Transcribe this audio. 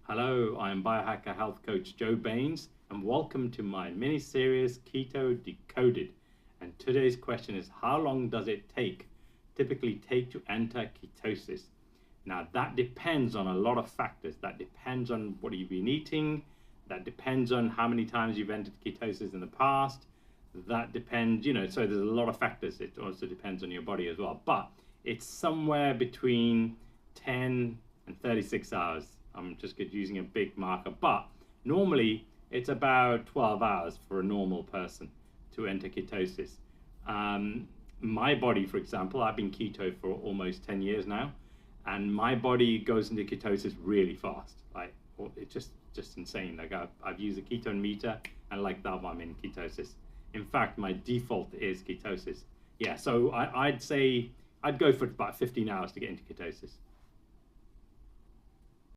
Hello, I'm biohacker health coach Joe Baines, and welcome to my mini series Keto Decoded. And today's question is, how long does it typically take to enter ketosis? Now, that depends on a lot of factors. That depends on what you've been eating. That depends on how many times you've entered ketosis in the past. That depends, so there's a lot of factors. It also depends on your body as well. But it's somewhere between 10 and 36 hours. I'm just using a big marker, but normally it's about 12 hours for a normal person to enter ketosis. My body, for example, I've been keto for almost 10 years now, and my body goes into ketosis really fast. Like, it's just insane. Like, I've used a ketone meter, and like that, I'm in ketosis. In fact, my default is ketosis. Yeah, so I'd say I'd go for about 15 hours to get into ketosis.